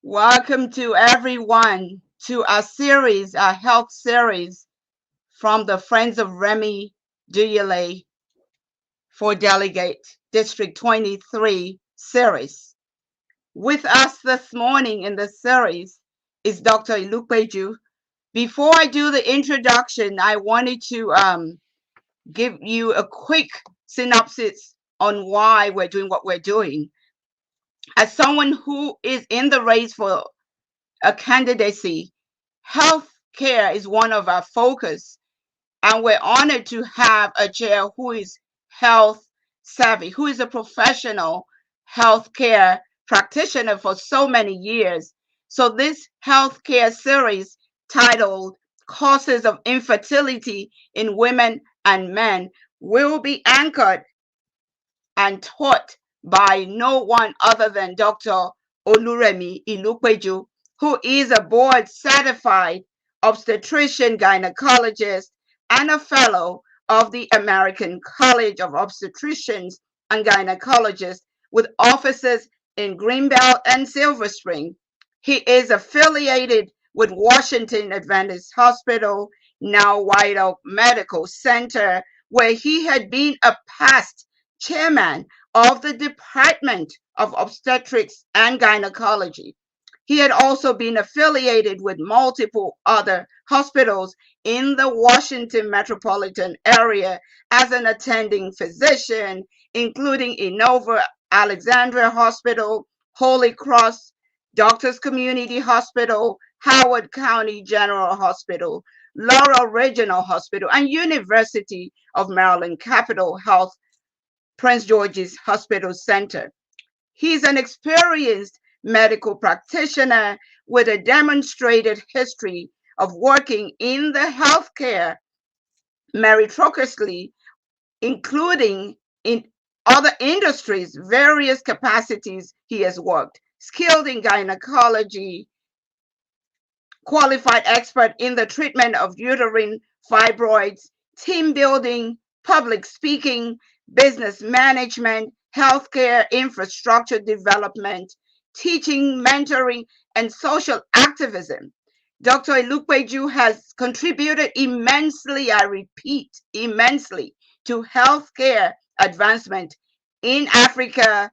Welcome to everyone to our series, our health series from the Friends of Remi Duyile for Delegate District 23 series. With us this morning in the series is Dr. Ilukpeju. Before I do the introduction, I wanted to give you a quick synopsis on why we're doing what we're doing. As someone who is in the race for a candidacy, health care is one of our focus, and we're honored to have a chair who is health savvy, who is a professional healthcare practitioner for so many years. So this healthcare series titled Causes of Infertility in Women and Men will be anchored and taught by no one other than Dr. Oluremi Ilukpeju, who is a board certified obstetrician gynecologist and a fellow of the American College of Obstetricians and Gynecologists with offices in Greenbelt and Silver Spring. He is affiliated with Washington Adventist Hospital, now White Oak Medical Center, where he had been a past chairman of the Department of Obstetrics and Gynecology. He had also been affiliated with multiple other hospitals in the Washington metropolitan area as an attending physician, including Inova Alexandria Hospital, Holy Cross Doctors Community Hospital, Howard County General Hospital, Laurel Regional Hospital, and University of Maryland Capital Health Prince George's Hospital Center. He's an experienced medical practitioner with a demonstrated history of working in the healthcare meritocracy, including in other industries, various capacities he has worked. Skilled in gynecology, qualified expert in the treatment of uterine fibroids, team building, public speaking, business management, healthcare infrastructure development, teaching, mentoring, and social activism. Dr. Ilukweju has contributed immensely, I repeat, immensely, to healthcare advancement in Africa,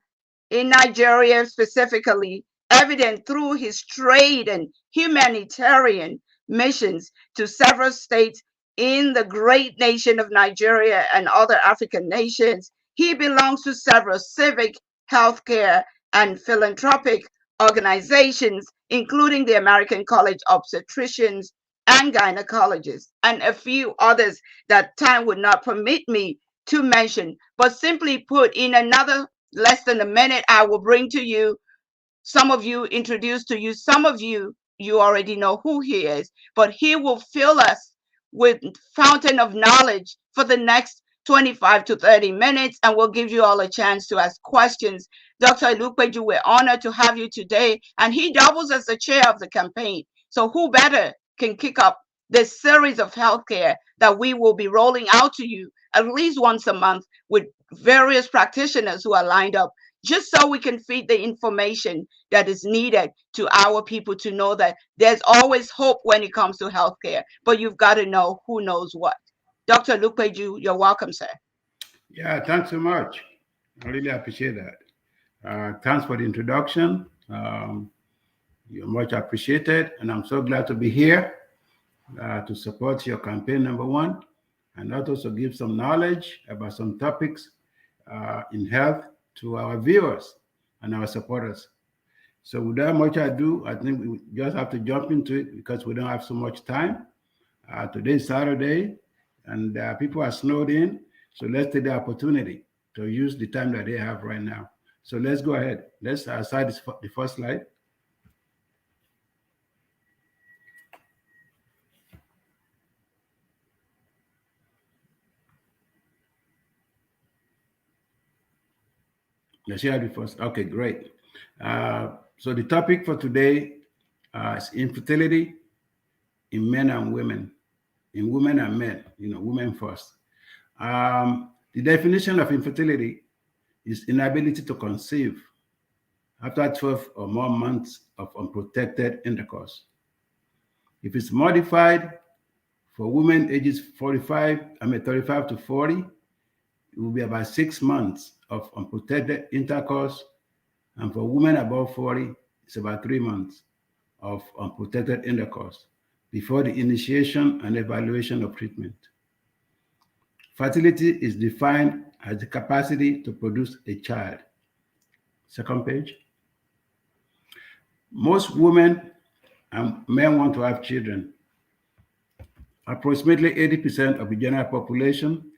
in Nigeria specifically, evident through his trade and humanitarian missions to several states in the great nation of Nigeria and other African nations. He belongs to several civic, healthcare, and philanthropic organizations, including the American College of Obstetricians and Gynecologists, and a few others that time would not permit me to mention. But simply put, in another less than a minute, I will bring to you some of you, introduce to you some of you. You already know who he is, but he will fill us with fountain of knowledge for the next 25 to 30 minutes, and we'll give you all a chance to ask questions. Dr. Ilukweju, we're honored to have you today, and he doubles as the chair of the campaign. So who better can kick up this series of healthcare that we will be rolling out to you at least once a month with various practitioners who are lined up, just so we can feed the information that is needed to our people to know that there's always hope when it comes to healthcare, but you've got to know who knows what. Dr. Ilukweju, you're welcome, sir. Yeah, thanks so much. I really appreciate that. Thanks for the introduction. You're much appreciated, and I'm so glad to be here to support your campaign, number one, and also give some knowledge about some topics in health to our viewers and our supporters. So without much ado, I think we just have to jump into it because we don't have so much time. Today is Saturday, and people are snowed in. So let's take the opportunity to use the time that they have right now. So let's go ahead. Let's start the first slide. Let's share the first. Okay, great. So the topic for today is infertility in men and women, in women and men, women first. The definition of infertility is inability to conceive after 12 or more months of unprotected intercourse. If it's modified for women ages 35 to 40, it will be about 6 months of unprotected intercourse. And for women above 40, it's about 3 months of unprotected intercourse before the initiation and evaluation of treatment. Fertility is defined as the capacity to produce a child. Second page. Most women and men want to have children. Approximately 80% of the general population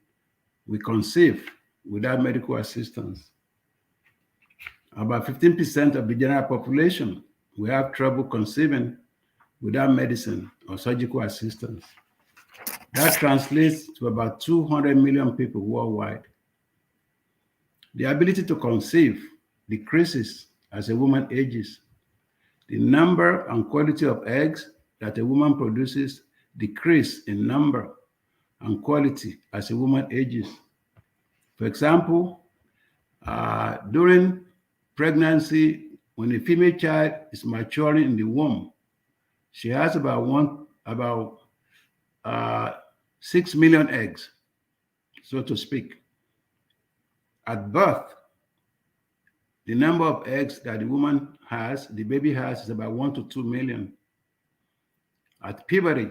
will conceive without medical assistance. About 15% of the general population will have trouble conceiving without medicine or surgical assistance. That translates to about 200 million people worldwide. The ability to conceive decreases as a woman ages. The number and quality of eggs that a woman produces decrease in number and quality as a woman ages. For example, during pregnancy, when a female child is maturing in the womb, she has about 6 million eggs, so to speak. At birth, the number of eggs that the baby has, is about 1 to 2 million. At puberty,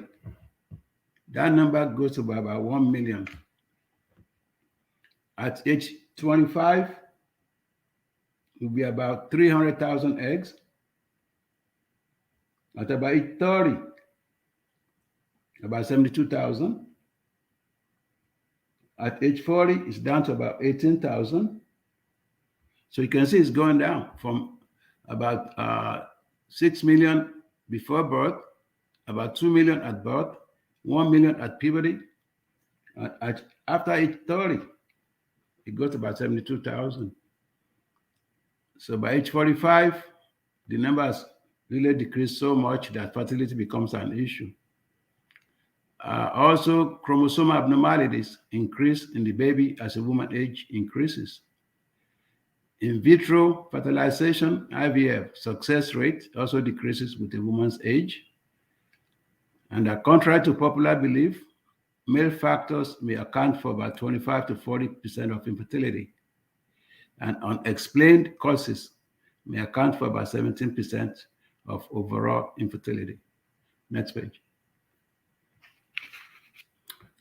that number goes to about 1 million. At age 25, it will be about 300,000 eggs. At about age 30, about 72,000. At age 40, it's down to about 18,000. So you can see it's going down from about 6 million before birth, about 2 million at birth, 1 million at puberty. After age 30, it goes to about 72,000. So by age 45, the numbers really decrease so much that fertility becomes an issue. Also, chromosomal abnormalities increase in the baby as a woman's age increases. In vitro fertilization, IVF, success rate also decreases with a woman's age. And contrary to popular belief, male factors may account for about 25 to 40% of infertility, and unexplained causes may account for about 17% of overall infertility. Next page.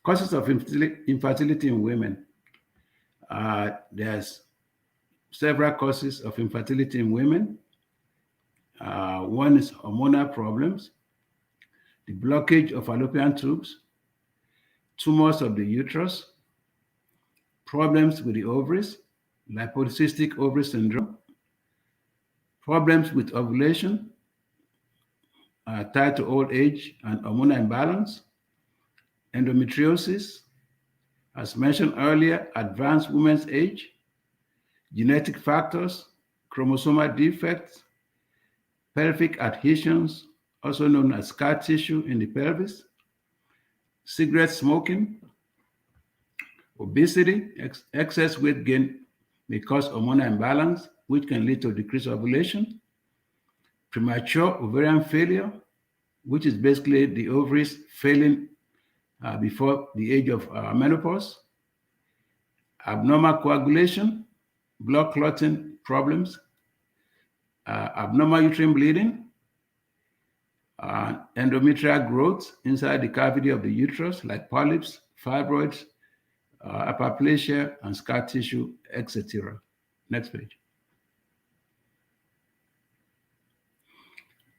Causes of infertility in women. There's several causes of infertility in women. One is hormonal problems, the blockage of fallopian tubes, tumors of the uterus, problems with the ovaries, like polycystic ovary syndrome, problems with ovulation tied to old age and hormonal imbalance, endometriosis, as mentioned earlier, advanced women's age, genetic factors, chromosomal defects, pelvic adhesions, also known as scar tissue in the pelvis, cigarette smoking, obesity, excess weight gain may cause hormonal imbalance, which can lead to decreased ovulation, premature ovarian failure, which is basically the ovaries failing before the age of menopause, abnormal coagulation, blood clotting problems, abnormal uterine bleeding, endometrial growth inside the cavity of the uterus, like polyps, fibroids, hyperplasia, and scar tissue, etc. Next page.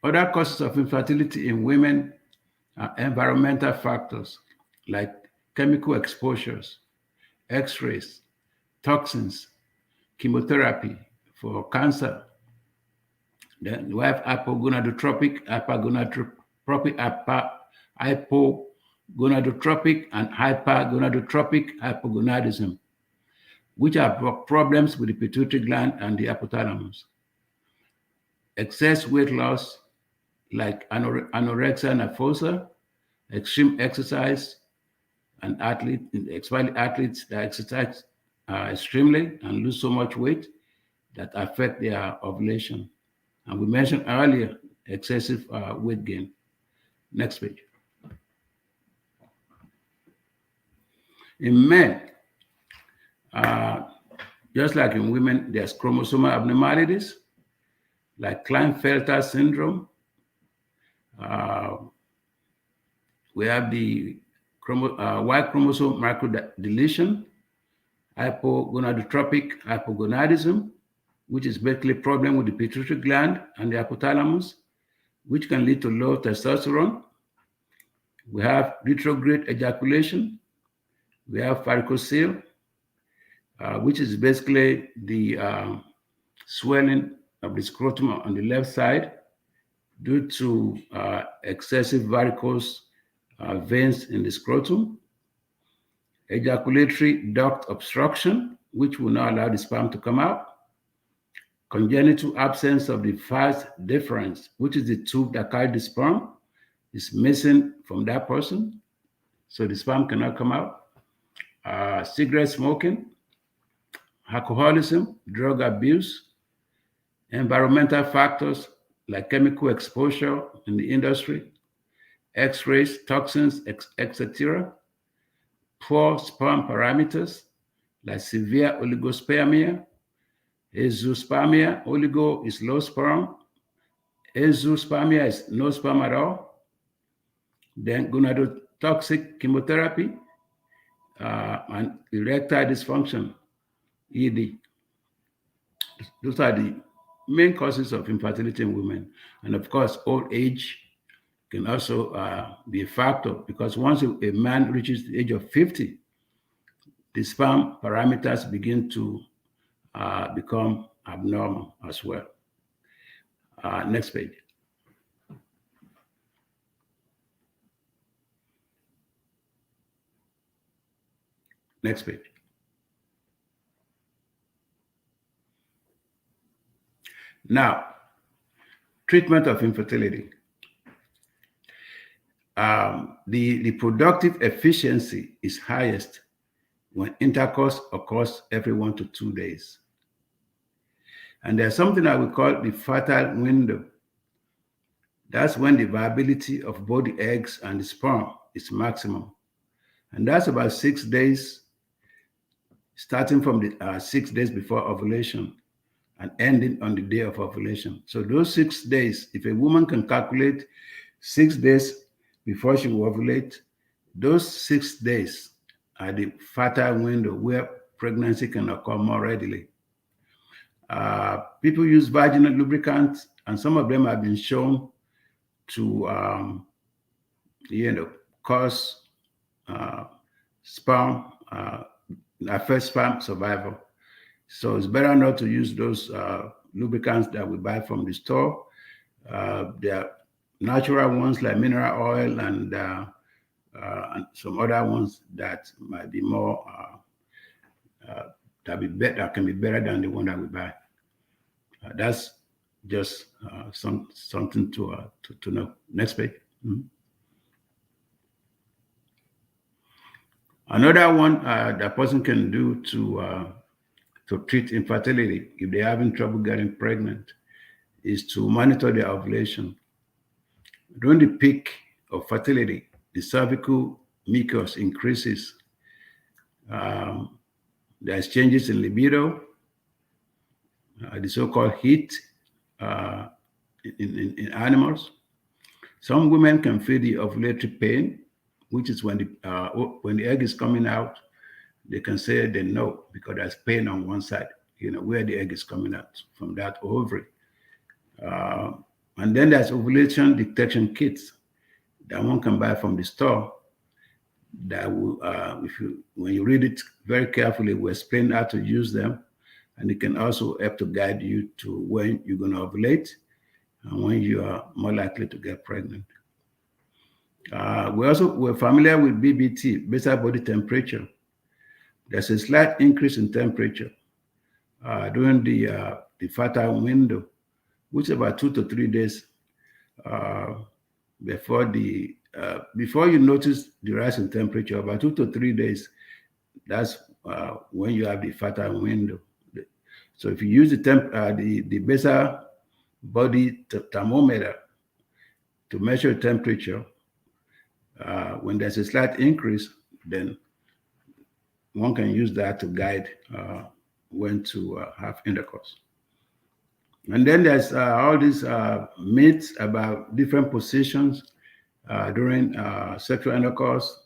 Other causes of infertility in women are environmental factors like chemical exposures, X-rays, toxins, chemotherapy for cancer. Then we have hypogonadotropic, hypogonadotropic, and hypergonadotropic hypogonadism, which are problems with the pituitary gland and the hypothalamus. Excess weight loss, like anorexia nervosa, extreme exercise, and especially athletes that exercise extremely and lose so much weight that affect their ovulation. And we mentioned earlier, excessive weight gain. Next page. In men, just like in women, there's chromosomal abnormalities, like Klinefelter syndrome. We have the Y chromosome microdeletion, hypogonadotropic hypogonadism, which is basically a problem with the pituitary gland and the hypothalamus, which can lead to low testosterone. We have retrograde ejaculation. We have varicocele, which is basically the swelling of the scrotum on the left side due to excessive varicose veins in the scrotum. Ejaculatory duct obstruction, which will not allow the sperm to come out. Congenital absence of the vas deferens, which is the tube that carries the sperm, is missing from that person, so the sperm cannot come out. Cigarette smoking, alcoholism, drug abuse, environmental factors like chemical exposure in the industry, X-rays, toxins, etc., poor sperm parameters like severe oligospermia, azoospermia. Oligo is low sperm, azoospermia is no sperm at all. Then gonadotoxic chemotherapy and erectile dysfunction, ED. Those are the main causes of infertility in women. And of course, old age can also be a factor, because once a man reaches the age of 50, the sperm parameters begin to become abnormal as well. Next page. Next page. Now, treatment of infertility. The reproductive efficiency is highest when intercourse occurs every 1 to 2 days. And there's something that we call the fertile window. That's when the viability of both the eggs and the sperm is maximum. And that's about 6 days, starting from the 6 days before ovulation and ending on the day of ovulation. So those 6 days, if a woman can calculate 6 days before she will ovulate, those 6 days are the fertile window where pregnancy can occur more readily. People use vaginal lubricants, and some of them have been shown to, cause sperm, affect sperm survival. So it's better not to use those lubricants that we buy from the store. There are natural ones like mineral oil and some other ones that might be more that can be better than the one that we buy. That's just something to know. Next page. Mm-hmm. Another one that person can do to treat infertility if they're having trouble getting pregnant is to monitor their ovulation. During the peak of fertility, the cervical mucus increases. There's changes in libido, the so-called heat in animals. Some women can feel the ovulatory pain, which is when the egg is coming out. They can say they know because there's pain on one side, where the egg is coming out from that ovary. And then there's ovulation detection kits that one can buy from the store. That will, when you read it very carefully, will explain how to use them, and it can also help to guide you to when you're going to ovulate and when you are more likely to get pregnant. We're familiar with BBT, basal body temperature. There's a slight increase in temperature during the fertile window, which is about 2 to 3 days before you notice the rise in temperature. About 2 to 3 days, that's when you have the fertile window. So if you use the basal body thermometer to measure temperature, when there's a slight increase, then one can use that to guide when to have intercourse. And then there's all these myths about different positions during sexual intercourse.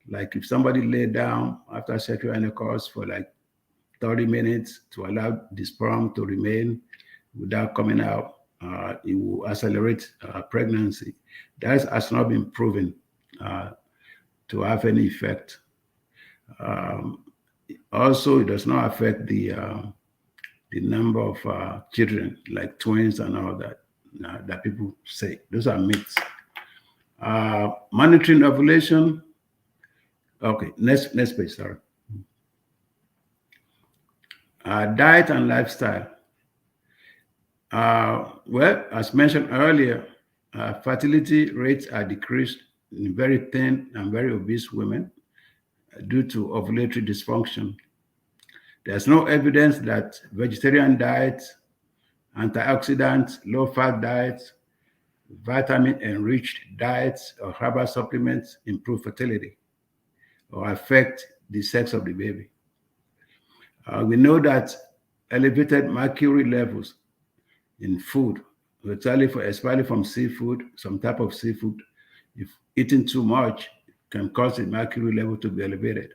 Like if somebody lay down after sexual intercourse for like 30 minutes to allow the sperm to remain without coming out, it will accelerate pregnancy. That has not been proven to have any effect. Also, it does not affect the number of children, like twins and all that people say. Those are myths. Monitoring ovulation. Okay, next page, sorry. Diet and lifestyle. Well, as mentioned earlier, fertility rates are decreased in very thin and very obese women due to ovulatory dysfunction. There's no evidence that vegetarian diets, antioxidants, low-fat diets, vitamin-enriched diets, or herbal supplements improve fertility or affect the sex of the baby. We know that elevated mercury levels in food, especially from seafood, some type of seafood, if eaten too much, can cause the mercury level to be elevated.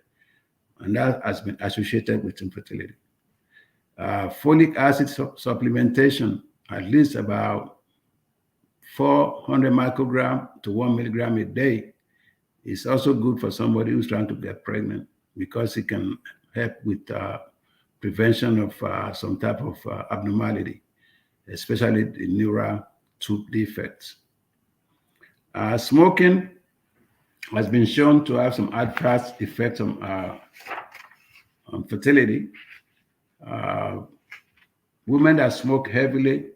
And that has been associated with infertility. Folic acid supplementation, at least about 400 microgram to 1 milligram a day, is also good for somebody who's trying to get pregnant because it can help with prevention of some type of abnormality, especially the neural tube defects. Smoking has been shown to have some adverse effects on fertility. Women that smoke heavily,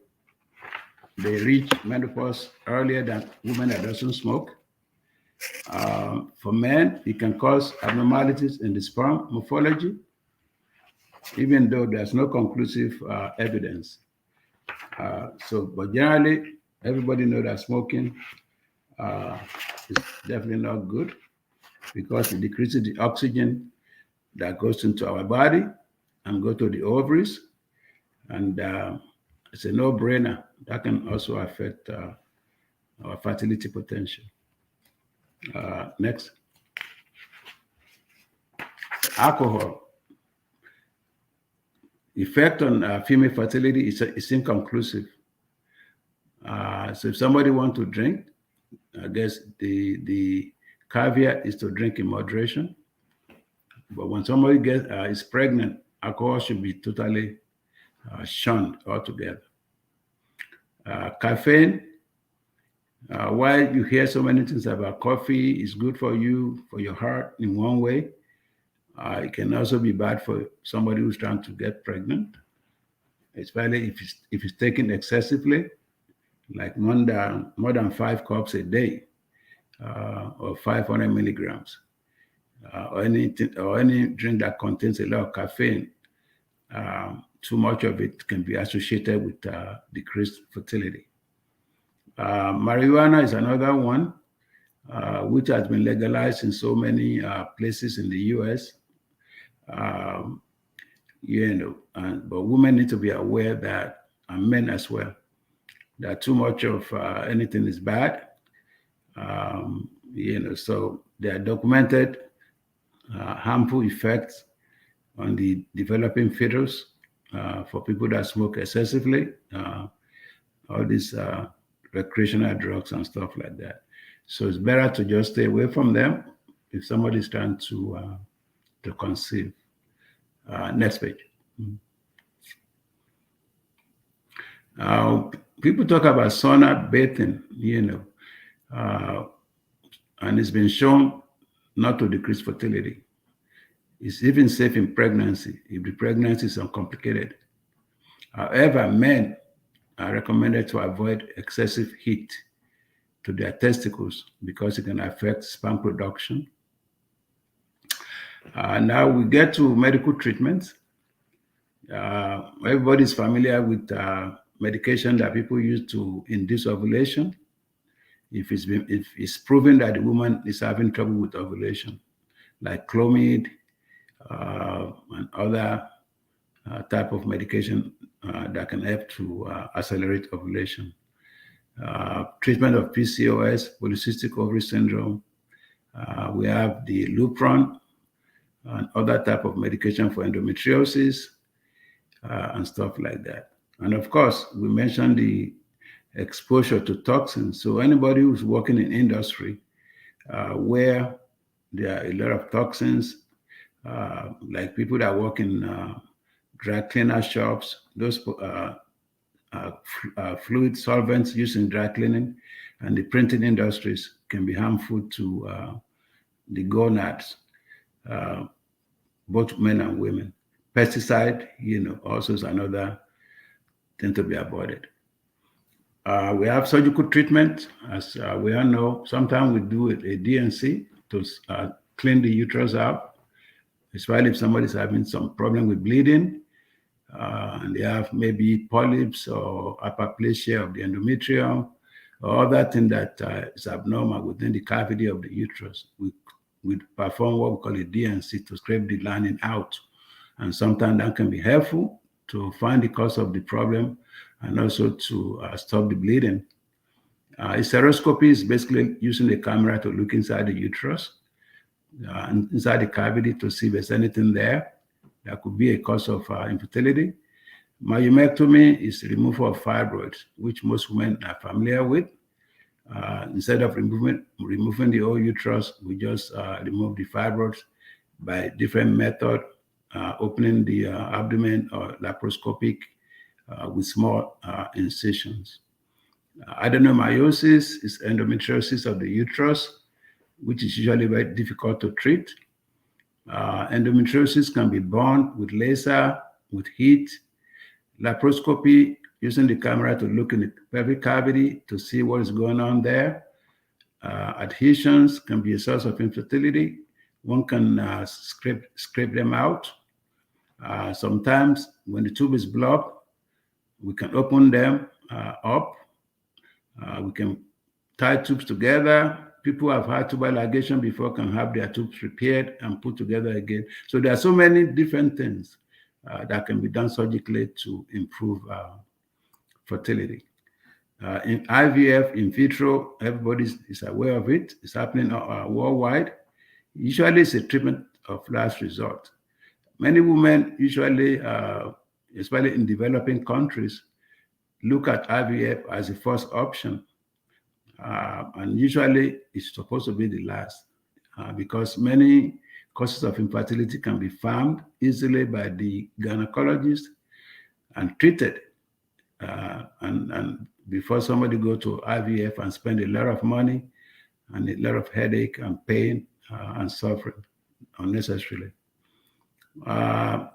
they reach menopause earlier than women that doesn't smoke. For men, it can cause abnormalities in the sperm morphology, even though there's no conclusive evidence But generally, everybody knows that smoking is definitely not good because it decreases the oxygen that goes into our body and go to the ovaries, and it's a no-brainer. That can also affect our fertility potential. Next, alcohol. Effect on female fertility is inconclusive. So if somebody wants to drink, I guess the caveat is to drink in moderation. But when somebody is pregnant, alcohol should be totally shunned altogether. Caffeine. While you hear so many things about coffee, it's good for you, for your heart in one way. It can also be bad for somebody who's trying to get pregnant, especially if it's taken excessively, like more than 5 cups a day, or 500 milligrams, or any drink that contains a lot of caffeine. Too much of it can be associated with decreased fertility. Marijuana is another one, which has been legalized in so many places in the U.S. But women need to be aware that, and men as well, that too much of anything is bad. So there are documented harmful effects on the developing fetus for people that smoke excessively, all these recreational drugs and stuff like that. So it's better to just stay away from them if somebody's trying to conceive. Next page. People talk about sauna bathing, and it's been shown not to decrease fertility. It's even safe in pregnancy if the pregnancy is uncomplicated. However, men are recommended to avoid excessive heat to their testicles because it can affect sperm production. Now we get to medical treatment. Everybody's familiar with medication that people use to induce ovulation. If it's proven that the woman is having trouble with ovulation, like Clomid and other type of medication that can help to accelerate ovulation. Treatment of PCOS, polycystic ovary syndrome. We have the Lupron and other type of medication for endometriosis and stuff like that. And of course, we mentioned the exposure to toxins. So anybody who's working in industry where there are a lot of toxins, like people that work in dry cleaner shops, those fluid solvents used in dry cleaning and the printing industries can be harmful to the gonads, both men and women. Pesticide, also is another thing to be avoided. We have surgical treatment, as we all know. Sometimes we do a DNC to clean the uterus out, especially if somebody's having some problem with bleeding, and they have maybe polyps or hyperplasia of the endometrium, or other thing that is abnormal within the cavity of the uterus. We perform what we call a DNC to scrape the lining out. And sometimes that can be helpful to find the cause of the problem and also to stop the bleeding. Hysteroscopy is basically using the camera to look inside the uterus, inside the cavity, to see if there's anything there that could be a cause of infertility. Myomectomy is the removal of fibroids, which most women are familiar with. Instead of removing the whole uterus, we just remove the fibroids by different method, opening the abdomen or laparoscopic with small incisions. Adenomyosis is endometriosis of the uterus, which is usually very difficult to treat. Endometriosis can be born with laser, with heat. Laparoscopy, using the camera to look in the pelvic cavity to see what is going on there. Adhesions can be a source of infertility. One can scrape them out. Sometimes when the tube is blocked, We can open them up. We can tie tubes together. People who have had tubal ligation before can have their tubes repaired and put together again. So there are so many different things that can be done surgically to improve fertility. In IVF, in vitro, everybody is aware of it. It's happening worldwide. Usually, it's a treatment of last resort. Many women, usually, especially in developing countries, look at IVF as a first option. And usually, it's supposed to be the last because many causes of infertility can be found easily by the gynecologist and treated. And before somebody go to IVF and spend a lot of money and a lot of headache and pain and suffering unnecessarily.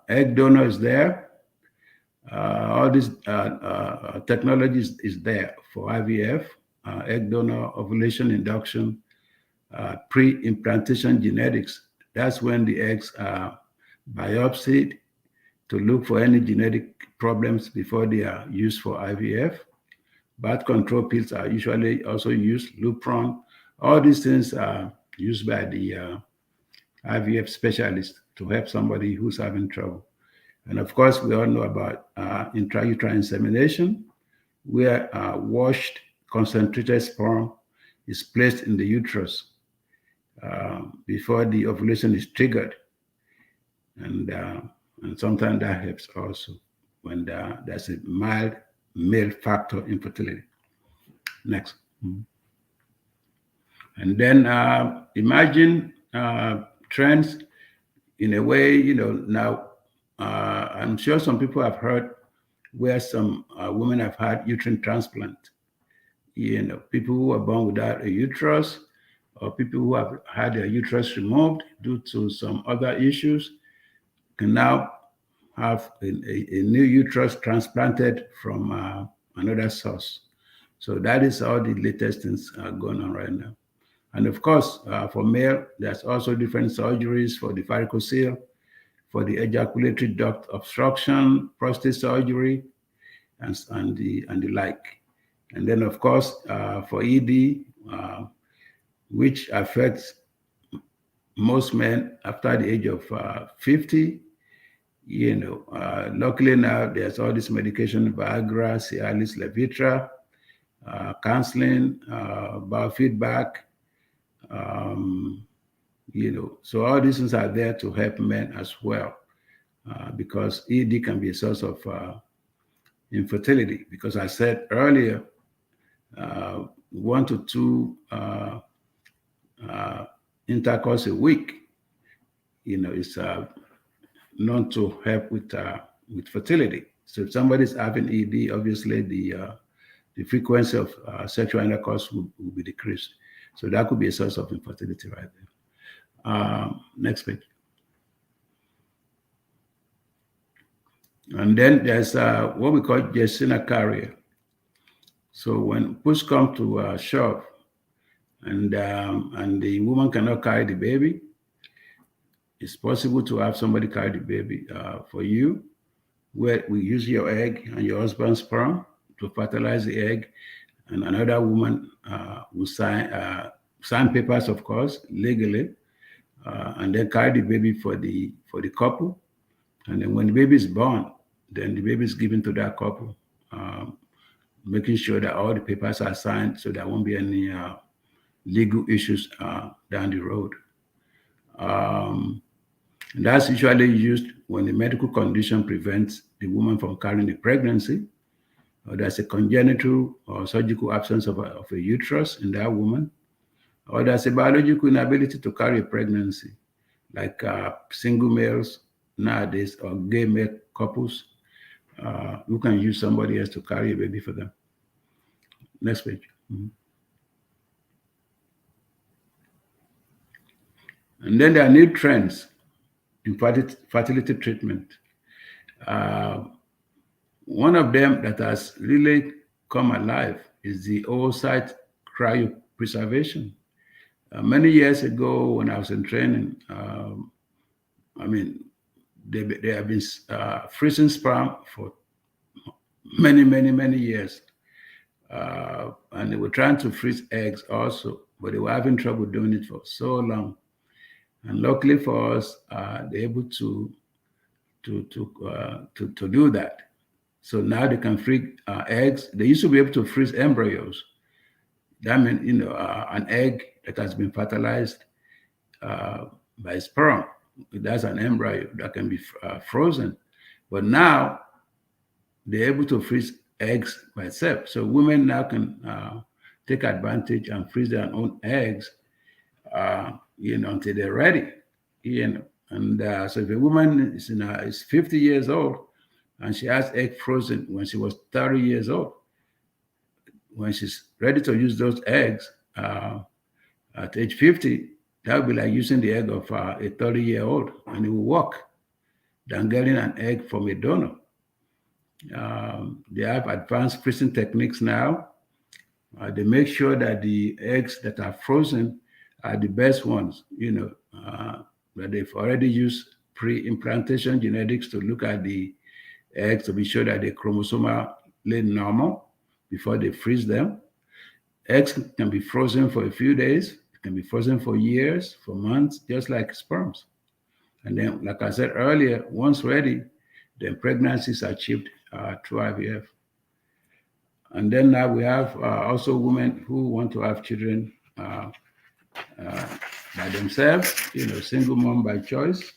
Egg donor is there. All this technology is there for IVF, egg donor, ovulation induction, pre-implantation genetics. That's when the eggs are biopsied to look for any genetic problems before they are used for IVF. Birth control pills are usually also used, Lupron. All these things are used by the IVF specialist to help somebody who's having trouble. And of course, we all know about intrauterine insemination, where washed concentrated sperm is placed in the uterus before the ovulation is triggered. And sometimes that helps also when there's a mild male factor infertility. Next. And then imagine trends in a way, now I'm sure some people have heard where some women have had uterine transplant. People who are born without a uterus or people who have had their uterus removed due to some other issues can now have a new uterus transplanted from another source. So that is all the latest things going on right now. And of course, for male, there's also different surgeries for the varicocele, for the ejaculatory duct obstruction, prostate surgery, and the like. And then, of course, for ED, which affects most men after the age of 50, luckily now there's all this medication, Viagra, Cialis, Levitra, counseling, biofeedback, so all these things are there to help men as well, because ED can be a source of infertility. Because I said earlier, 1 to 2 intercourse a week, is known to help with fertility. So if somebody's having ED, obviously the frequency of sexual intercourse will be decreased. So that could be a source of infertility right there. Next page. And then there's what we call Yersinia carrier. So when push comes to shove, and the woman cannot carry the baby, it's possible to have somebody carry the baby for you, where we use your egg and your husband's sperm to fertilize the egg, and another woman will sign papers, of course, legally, and then carry the baby for the couple. And then when the baby is born, then the baby is given to that couple, making sure that all the papers are signed so there won't be any legal issues down the road. And that's usually used when a medical condition prevents the woman from carrying a pregnancy, or there's a congenital or surgical absence of a uterus in that woman, or there's a biological inability to carry a pregnancy, like single males nowadays or gay male couples who can use somebody else to carry a baby for them. Next page. And then there are new trends in fertility treatment. One of them that has really come alive is the oocyte cryopreservation. Many years ago, when I was in training, they have been freezing sperm for many years. And they were trying to freeze eggs also, but they were having trouble doing it for so long. And luckily for us, they're able to do that. So now they can freeze eggs. They used to be able to freeze embryos. That means, an egg that has been fertilized by sperm. That's an embryo that can be frozen. But now they're able to freeze eggs by itself. So women now can take advantage and freeze their own eggs, until they're ready. And so if a woman is 50 years old and she has egg frozen when she was 30 years old, when she's ready to use those eggs at age 50, that would be like using the egg of a 30-year-old, and it will work than getting an egg from a donor. They have advanced freezing techniques now. They make sure that the eggs that are frozen are the best ones, that they've already used pre-implantation genetics to look at the eggs to be sure that they're chromosomally normal before they freeze them. Eggs can be frozen for a few days, it can be frozen for years, for months, just like sperms. And then, like I said earlier, once ready, then pregnancies are achieved through IVF. And then now we have also women who want to have children by themselves, single mom by choice.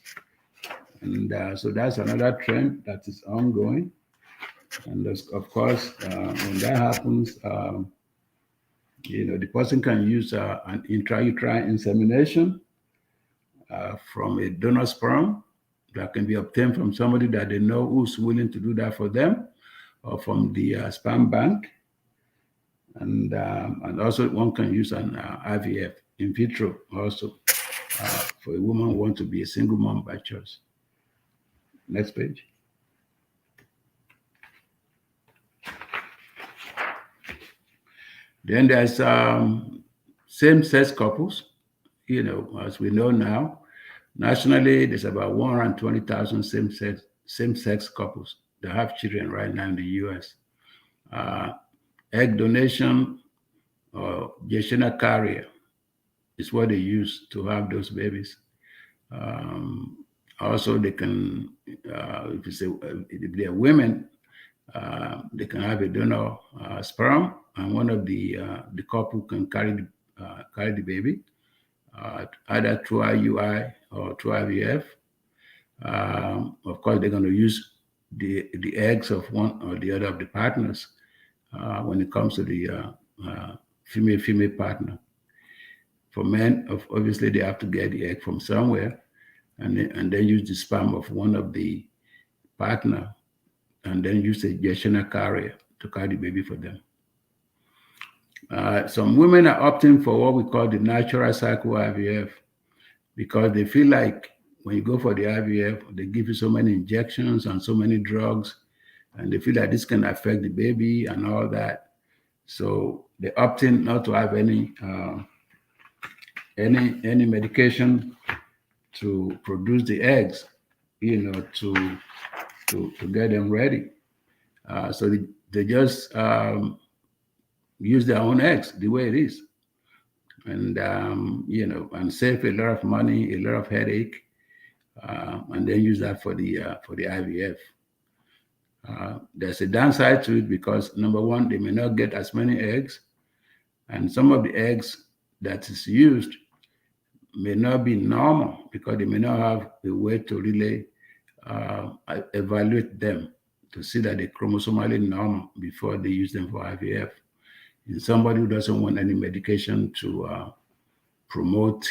And so that's another trend that is ongoing. And of course, when that happens, the person can use an intrauterine insemination from a donor sperm that can be obtained from somebody that they know who's willing to do that for them, or from the sperm bank. And also one can use an IVF in vitro also for a woman who wants to be a single mom by choice. Next page. Then there's same-sex couples. As we know now, nationally there's about 120,000 same-sex couples that have children right now in the U.S. Egg donation or gestational carrier is what they use to have those babies. Also, they can, if they're women, they can have a donor sperm, and one of the couple can carry the baby, either through IUI or through IVF. Of course, they're going to use the eggs of one or the other of the partners when it comes to the female partner. For men, obviously, they have to get the egg from somewhere, and then use the sperm of one of the partner, and then use a gestational carrier to carry the baby for them. Some women are opting for what we call the natural cycle IVF, because they feel like when you go for the IVF, they give you so many injections and so many drugs, and they feel like this can affect the baby and all that. So they opt in not to have any medication to produce the eggs, to get them ready. So they just use their own eggs the way it is, and and save a lot of money, a lot of headache, and then use that for the IVF. There's a downside to it because, number one, they may not get as many eggs, and some of the eggs that is used may not be normal because they may not have a way to really evaluate them to see that they're chromosomally normal before they use them for IVF. In somebody who doesn't want any medication to promote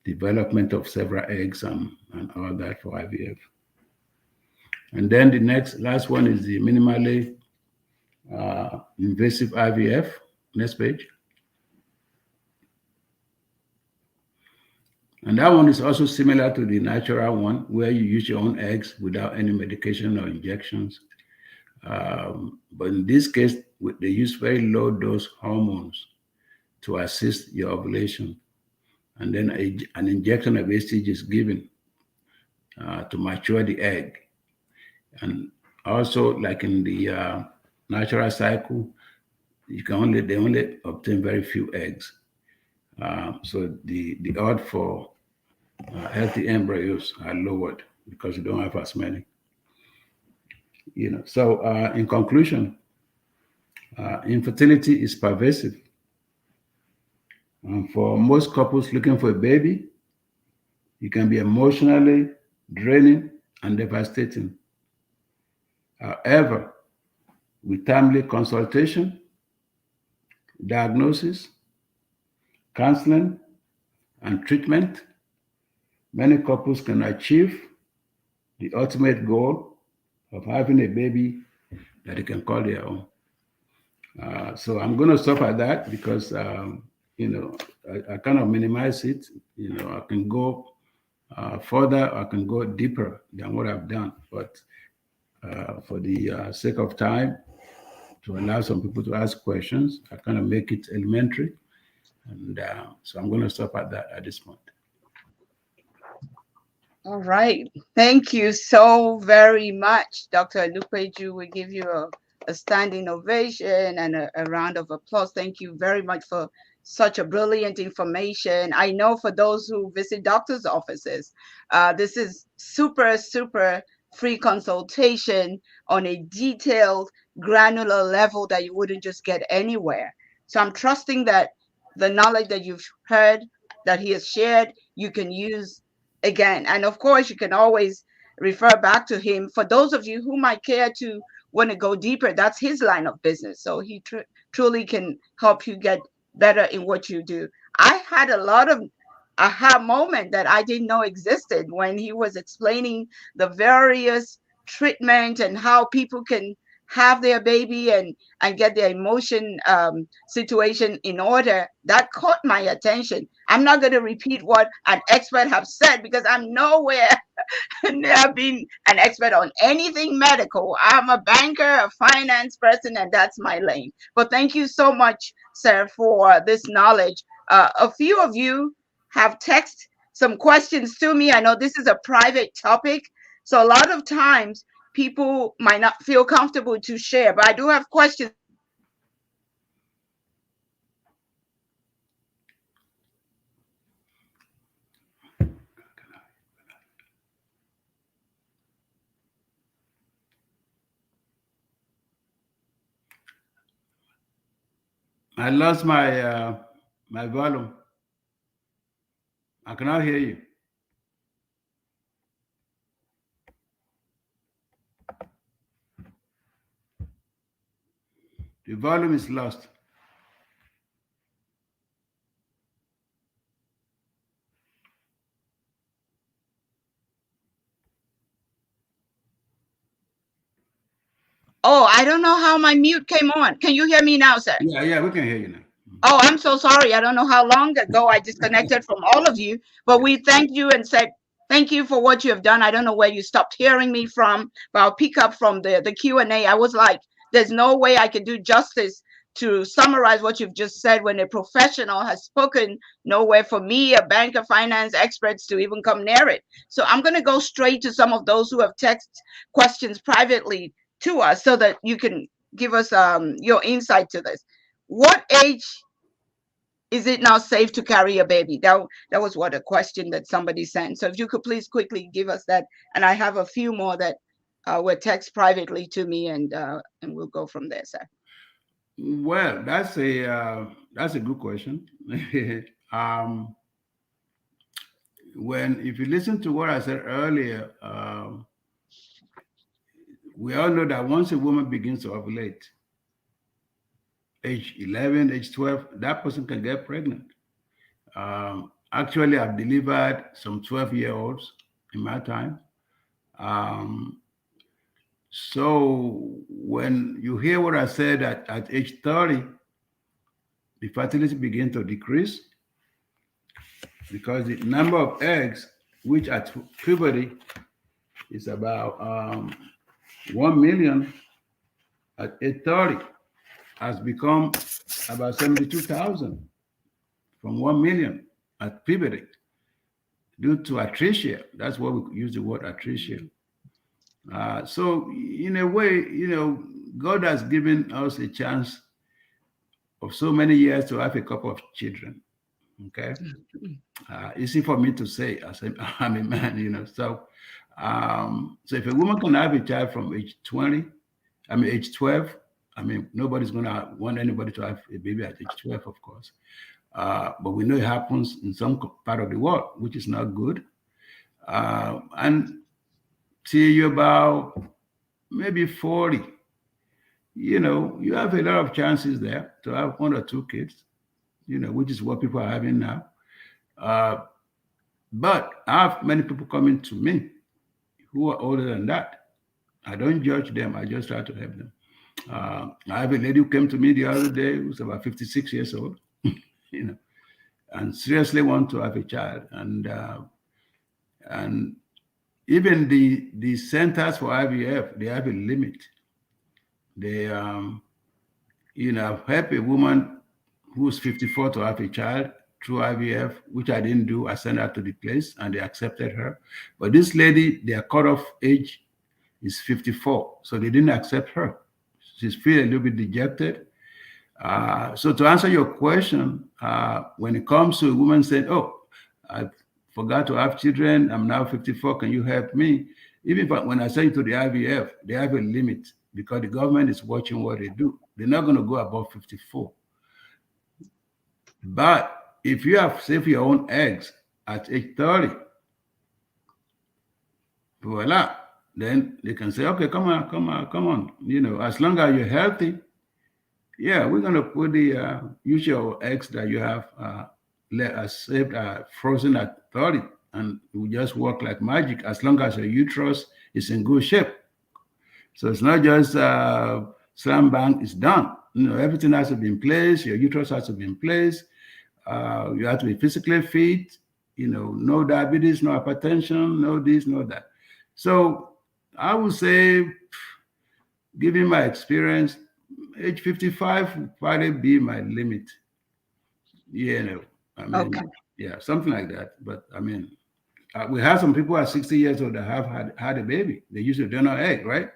development of several eggs and all that for IVF. And then the last one is the minimally invasive IVF. Next page. And that one is also similar to the natural one, where you use your own eggs without any medication or injections. But in this case, they use very low dose hormones to assist your ovulation. And then an injection of HCG is given to mature the egg. And Also, like in the natural cycle, they only obtain very few eggs. So the odds for healthy embryos are lowered because you don't have as many. So in conclusion, infertility is pervasive. And for most couples looking for a baby, it can be emotionally draining and devastating. However, with timely consultation, diagnosis, counseling, and treatment, many couples can achieve the ultimate goal of having a baby that they can call their own. So I'm going to stop at that because, I kind of minimize it. I can go further, I can go deeper than what I've done. But for the sake of time, to allow some people to ask questions, I kind of make it elementary. And so I'm going to stop at that at this point. All right. Thank you so very much, Dr. Lupeju. We give you a standing ovation and a round of applause. Thank you very much for such a brilliant information. I know for those who visit doctors' offices, this is super, super free consultation on a detailed, granular level that you wouldn't just get anywhere. So I'm trusting that the knowledge that you've heard, that he has shared, you can use again. And of course, you can always refer back to him. For those of you who might care to want to go deeper, that's his line of business. So he truly can help you get better in what you do. I had a lot of aha moment that I didn't know existed when he was explaining the various treatment and how people can have their baby and get their emotion situation in order. That caught my attention. I'm not going to repeat what an expert have said because I'm nowhere near being an expert on anything medical. I'm a banker, a finance person, and that's my lane. But thank you so much, sir, for this knowledge. A few of you have texted some questions to me. I know this is a private topic, so a lot of times people might not feel comfortable to share, but I do have questions. I lost my volume. I cannot hear you. The volume is lost. Oh, I don't know how my mute came on. Can you hear me now, sir? Yeah, we can hear you now. Oh, I'm so sorry. I don't know how long ago I disconnected from all of you, but we thank you and said thank you for what you have done. I don't know where you stopped hearing me from, but I'll pick up from the Q&A. I was like, there's no way I could do justice to summarize what you've just said when a professional has spoken. Nowhere for me, a banker, finance experts to even come near it. So I'm going to go straight to some of those who have texted questions privately to us so that you can give us your insight to this. What age is it now safe to carry a baby? That was what a question that somebody sent. So if you could please quickly give us that, and I have a few more that were text privately to me, and we'll go from there, sir. Well, that's a good question. um, if you listen to what I said earlier, we all know that once a woman begins to ovulate, age 11, age 12, that person can get pregnant. Actually, I've delivered some 12-year-olds in my time. Um, so when you hear what I said at age 30, the fertility begins to decrease because the number of eggs, which at puberty is about 1 million, at age 30 has become about 72,000 from 1 million at puberty due to atresia. That's why we use the word atresia. So in a way, God has given us a chance of so many years to have a couple of children. Okay, easy for me to say as I'm a man, So if a woman can have a child from age 20, age 12, nobody's gonna want anybody to have a baby at age 12, of course. But we know it happens in some part of the world, which is not good. And till you're about maybe 40, you have a lot of chances there to have one or two kids, which is what people are having now. Uh, but I have many people coming to me who are older than that. I don't judge them. I just try to help them. I have a lady who came to me the other day who's about 56 years old, you know, and seriously want to have a child. And even the centers for IVF, they have a limit. They help a woman who's 54 to have a child through IVF, which I didn't do. I sent her to the place and they accepted her. But this lady, their cutoff age is 54, so they didn't accept her. She's feeling a little bit dejected. So to answer your question, when it comes to a woman saying, "Oh, I forgot to have children. I'm now 54. Can you help me?" Even when I send you to the IVF, they have a limit because the government is watching what they do. They're not going to go above 54. But if you have saved your own eggs at age 30, voila, then they can say, "Okay, come on, come on, come on." As long as you're healthy, yeah, we're going to put the use your eggs that you have saved frozen at 30, and it will just work like magic as long as your uterus is in good shape. So it's not just slam bang, it's done. Everything has to be in place. Your uterus has to be in place. You have to be physically fit. No diabetes, no hypertension, no this, no that. So I would say, given my experience, age 55 would probably be my limit. Okay. Yeah, something like that. But we have some people at 60 years old that have had a baby. They use a donor egg, right?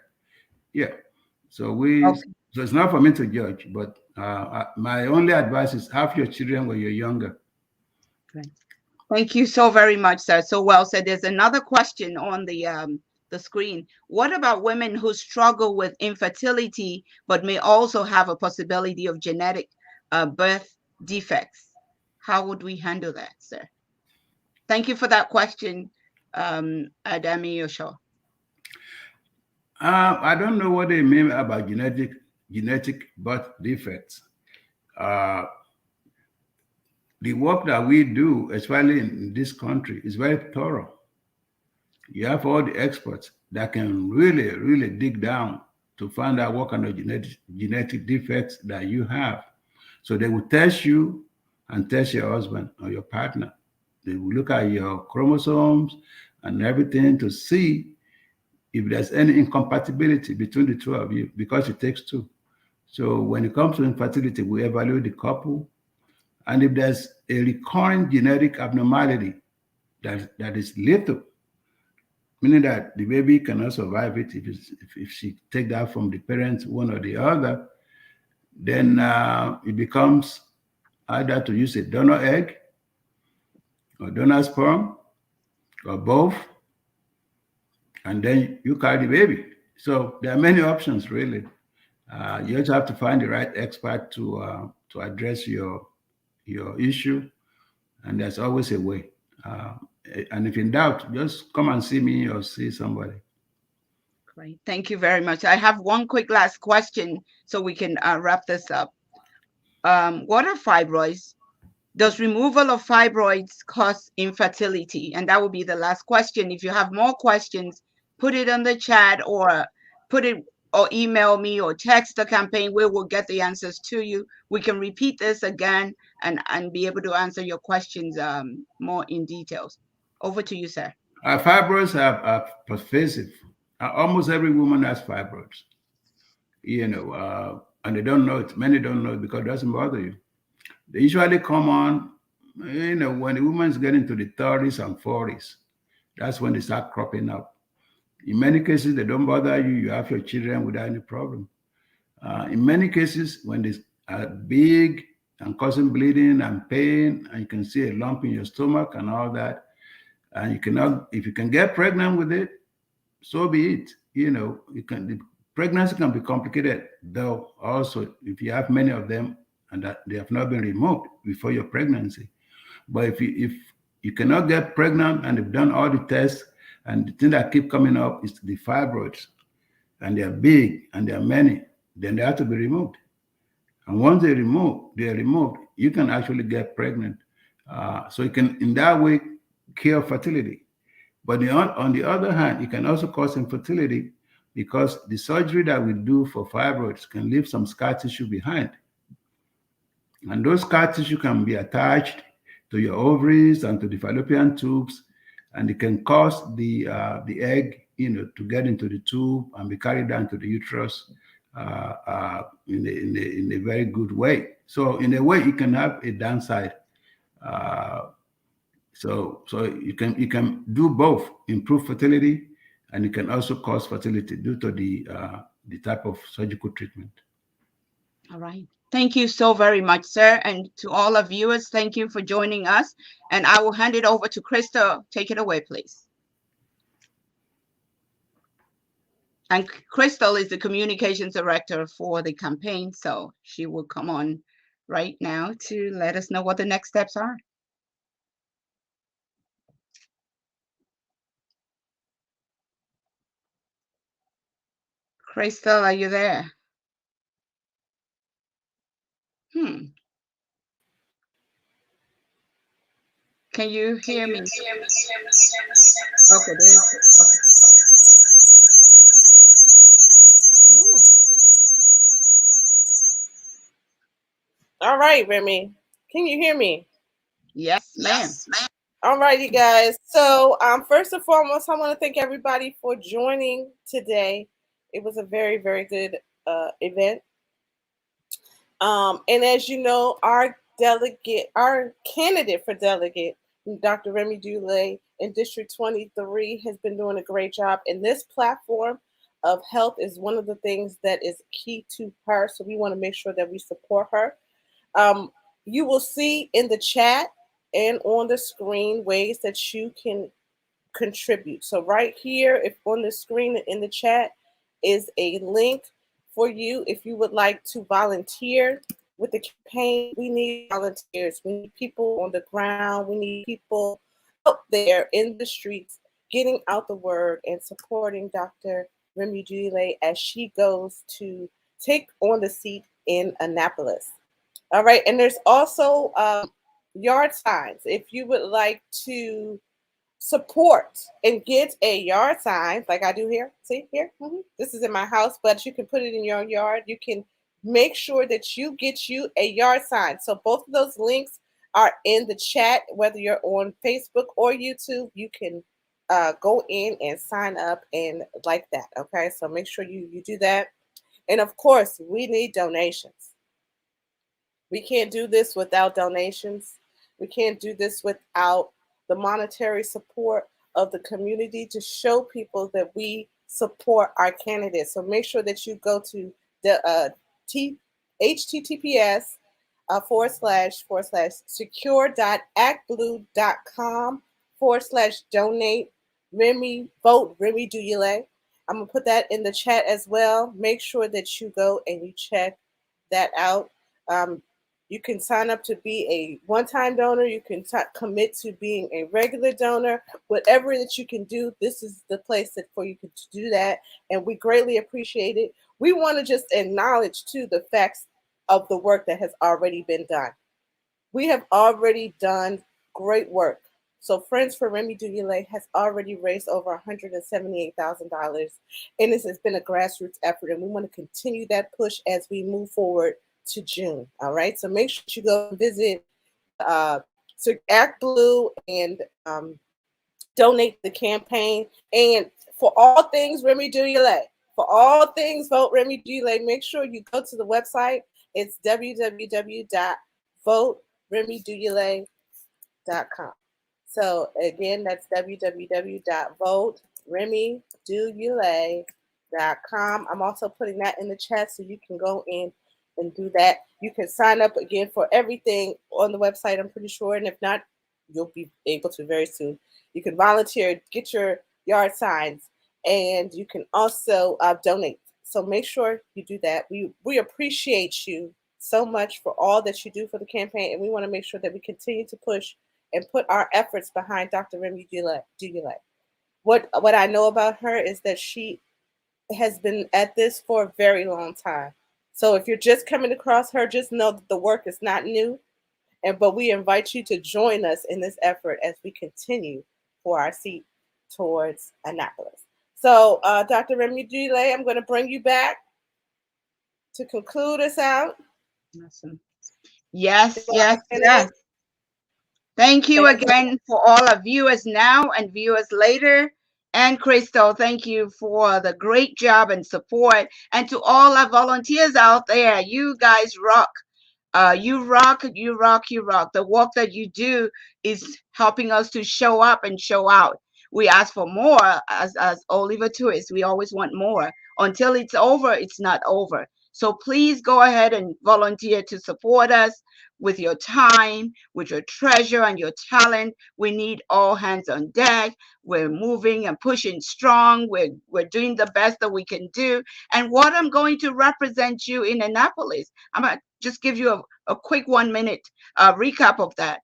Yeah. So Okay. so it's not for me to judge, but my only advice is have your children when you're younger. Great. Thank you so very much, sir. So well said. There's another question on the screen. What about women who struggle with infertility but may also have a possibility of genetic birth defects? How would we handle that, sir? Thank you for that question, Adami Osho. I don't know what they mean about genetic birth defects. Uh, the work that we do, especially in this country, is very thorough. You have all the experts that can really, really dig down to find out what kind of genetic defects that you have. So they will test you and test your husband or your partner. They will look at your chromosomes and everything to see if there's any incompatibility between the two of you, because it takes two. So when it comes to infertility, we evaluate the couple. And if there's a recurring genetic abnormality that is lethal, meaning that the baby cannot survive it if she take that from the parents, one or the other, then it becomes either to use a donor egg or donor sperm or both, and then you carry the baby. So there are many options, really. You just have to find the right expert to address your issue, and there's always a way. And if in doubt, just come and see me or see somebody. Great. Thank you very much. I have one quick last question so we can wrap this up. What are fibroids? Does removal of fibroids cause infertility? And that will be the last question. If you have more questions, put it on the chat or email me or text the campaign. We will get the answers to you. We can repeat this again and be able to answer your questions more in details. Over to you, sir. Fibroids are pervasive. Almost every woman has fibroids, and they don't know it. Many don't know it because it doesn't bother you. They usually come on, when the woman's getting to the 30s and 40s. That's when they start cropping up. In many cases, they don't bother you. You have your children without any problem. In many cases, when they are big and causing bleeding and pain, and you can see a lump in your stomach and all that, and you cannot, if you can get pregnant with it, so be it. The pregnancy can be complicated, though. Also, if you have many of them and that they have not been removed before your pregnancy. But if you cannot get pregnant and you've done all the tests, and the thing that keep coming up is the fibroids, and they're big and they're many, then they have to be removed. And once they're removed, you can actually get pregnant. So you can, in that way, cure fertility. But on the other hand, it can also cause infertility because the surgery that we do for fibroids can leave some scar tissue behind. And those scar tissue can be attached to your ovaries and to the fallopian tubes, and it can cause the egg, to get into the tube and be carried down to the uterus in a very good way. So in a way, it can have a downside. So you can do both, improve fertility, and it can also cause fertility due to the type of surgical treatment. All right. Thank you so very much, sir. And to all our viewers, thank you for joining us. And I will hand it over to Crystal. Take it away, please. And Crystal is the communications director for the campaign, so she will come on right now to let us know what the next steps are. Crystal, are you there? Can you hear me? Okay, there's okay. Ooh. All right, Remi. Can you hear me? Yes, ma'am. All right, you guys. So, first and foremost, I want to thank everybody for joining today. It was a very, very good event. And as you know, our candidate for delegate, Dr. Remi Duyile in District 23, has been doing a great job. And this platform of health is one of the things that is key to her. So we want to make sure that we support her. You will see in the chat and on the screen ways that you can contribute. So right here, if on the screen in the chat is a link for you if you would like to volunteer with the campaign. We need volunteers. We need people on the ground. We need people out there in the streets getting out the word and supporting Dr. Remi Duyile as she goes to take on the seat in Annapolis. All right, and there's also yard signs. If you would like to support and get a yard sign like I do here. See here? This is in my house, but you can put it in your yard. You can make sure that you get you a yard sign. So both of those links are in the chat, whether you're on Facebook or YouTube. You can go in and sign up and like that. Okay, so make sure you do that. And of course, we need donations. We can't do this without donations. We can't do this without the monetary support of the community to show people that we support our candidates. So make sure that you go to the https / secure.actblue.com / donate vote Remi Duyile. I'm gonna put that in the chat as well. Make sure that you go and you check that out. You can sign up to be a one-time donor. You can commit to being a regular donor. Whatever that you can do, this is the place for you to do that. And we greatly appreciate it. We want to just acknowledge, too, the facts of the work that has already been done. We have already done great work. So Friends for Remi Duyile has already raised over $178,000. And this has been a grassroots effort. And we want to continue that push as we move forward to June. All right. So make sure you go and visit Act Blue and donate the campaign. And for all things Remi Duyile, for all things Vote Remi Duyile, make sure you go to the website. It's www.voteremiduyile.com. So again, that's www.voteremiduyile.com. RemiDuyile.com. I'm also putting that in the chat so you can go in and do that. You can sign up again for everything on the website, I'm pretty sure. And if not, you'll be able to very soon. You can volunteer, get your yard signs, and you can also donate. So make sure you do that. We appreciate you so much for all that you do for the campaign, and we want to make sure that we continue to push and put our efforts behind Dr. Remi Duyile. What I know about her is that she has been at this for a very long time. So if you're just coming across her, just know that the work is not new, but we invite you to join us in this effort as we continue for our seat towards Annapolis. So, Dr. Remi Duyile, I'm going to bring you back to conclude us out. Awesome. Yes, yes, yes. Thank you again for all our viewers now and viewers later. And Crystal, thank you for the great job and support. And to all our volunteers out there, you guys rock. You rock, you rock, you rock. The work that you do is helping us to show up and show out. We ask for more as Oliver Twist. We always want more. Until it's over, it's not over. So please go ahead and volunteer to support us with your time, with your treasure and your talent. We need all hands on deck. We're moving and pushing strong. We're doing the best that we can do. And what I'm going to represent you in Annapolis, I'm going to just give you a quick 1 minute recap of that.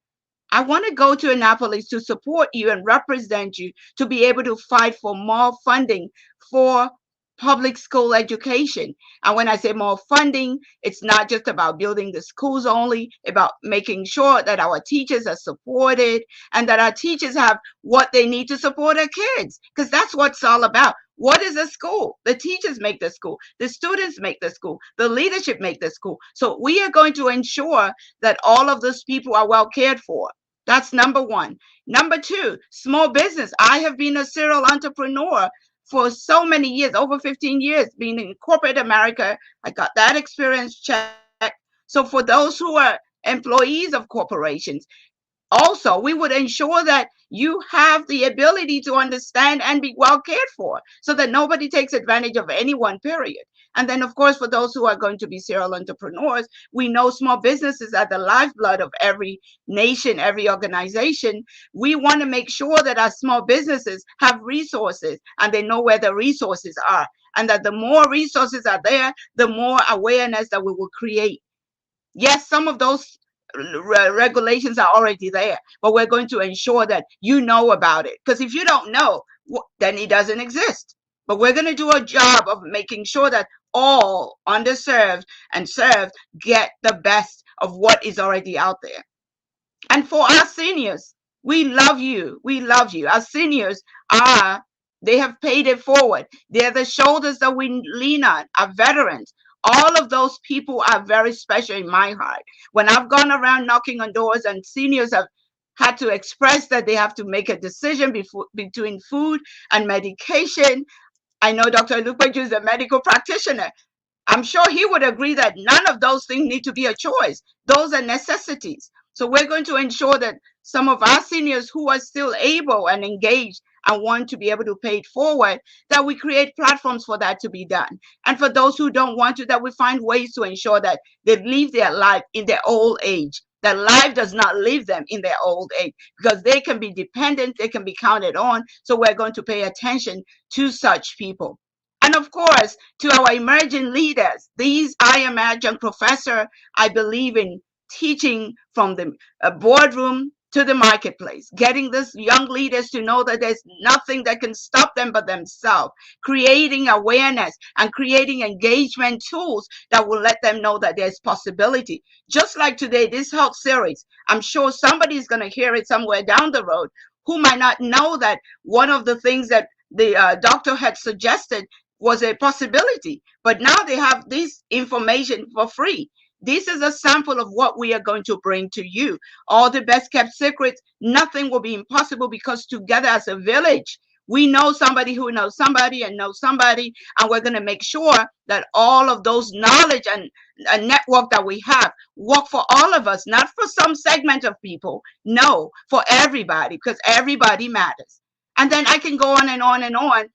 I want to go to Annapolis to support you and represent you to be able to fight for more funding for public school education. And when I say more funding, it's not just about building the schools only, about making sure that our teachers are supported and that our teachers have what they need to support our kids, because that's what it's all about. What is a school? The teachers make the school, the students make the school, the leadership make the school. So we are going to ensure that all of those people are well cared for. That's number one. Number two, small business. I have been a serial entrepreneur for so many years, over 15 years, being in corporate America. I got that experience check. So for those who are employees of corporations, also, we would ensure that you have the ability to understand and be well cared for so that nobody takes advantage of anyone, period. And then, of course, for those who are going to be serial entrepreneurs, we know small businesses are the lifeblood of every nation, every organization. We want to make sure that our small businesses have resources and they know where the resources are. And that the more resources are there, the more awareness that we will create. Yes, some of those regulations are already there, but we're going to ensure that you know about it. Because if you don't know, then it doesn't exist. But we're going to do a job of making sure that all underserved and served get the best of what is already out there. And for our seniors, we love you. We love you. Our seniors they have paid it forward. They're the shoulders that we lean on, our veterans. All of those people are very special in my heart. When I've gone around knocking on doors and seniors have had to express that they have to make a decision between food and medication. I know Dr. Lupeju is a medical practitioner. I'm sure he would agree that none of those things need to be a choice. Those are necessities. So we're going to ensure that some of our seniors who are still able and engaged and want to be able to pay it forward, that we create platforms for that to be done. And for those who don't want to, that we find ways to ensure that they live their life in their old age. That life does not leave them in their old age because they can be dependent, they can be counted on. So we're going to pay attention to such people. And of course, to our emerging leaders, I am adjunct professor. I believe in teaching from the boardroom to the marketplace, getting these young leaders to know that there's nothing that can stop them but themselves, creating awareness and creating engagement tools that will let them know that there's possibility. Just like today, this health series, I'm sure somebody's going to hear it somewhere down the road who might not know that one of the things that the doctor had suggested was a possibility, but now they have this information for free. This is a sample of what we are going to bring to you. All the best kept secrets, nothing will be impossible because together as a village, we know somebody who knows somebody and knows somebody, and we're going to make sure that all of those knowledge and a network that we have work for all of us, not for some segment of people, no, for everybody, because everybody matters. And then I can go on and on and on.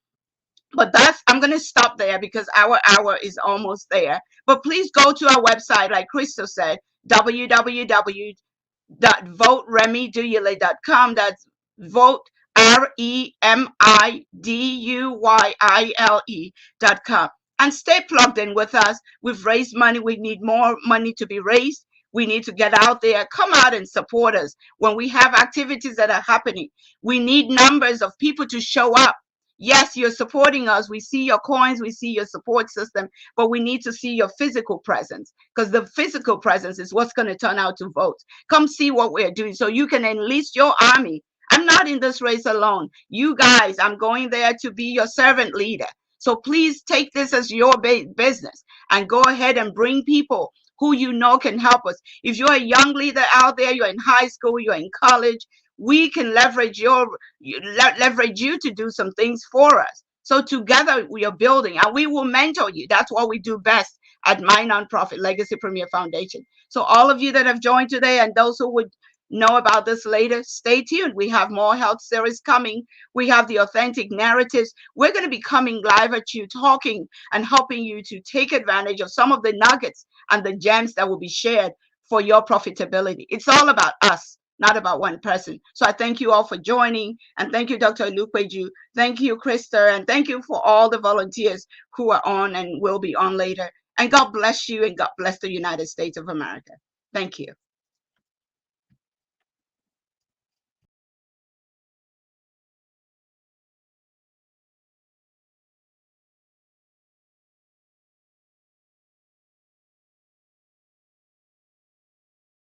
But I'm going to stop there because our hour is almost there. But please go to our website, like Crystal said, www.voteremiduyile.com. That's vote REMIDUYILE.com. And stay plugged in with us. We've raised money. We need more money to be raised. We need to get out there. Come out and support us when we have activities that are happening. We need numbers of people to show up. Yes, you're supporting us. We see your coins. We see your support system, but we need to see your physical presence, because the physical presence is what's going to turn out to votes. Come see what we're doing so you can enlist your army. I'm not in this race alone. You guys, I'm going there to be your servant leader. So please take this as your business and go ahead and bring people who you know can help us. If you're a young leader out there, you're in high school, you're in college, we can leverage you to do some things for us. So together we are building, and we will mentor you. That's what we do best at my nonprofit, Legacy Premier Foundation. So all of you that have joined today, and those who would know about this later, stay tuned. We have more health series coming. We have the authentic narratives. We're going to be coming live at you, talking and helping you to take advantage of some of the nuggets and the gems that will be shared for your profitability. It's all about us, not about one person. So I thank you all for joining, and thank you, Dr. Lukweju. Thank you, Krista, and thank you for all the volunteers who are on and will be on later. And God bless you, and God bless the United States of America. Thank you.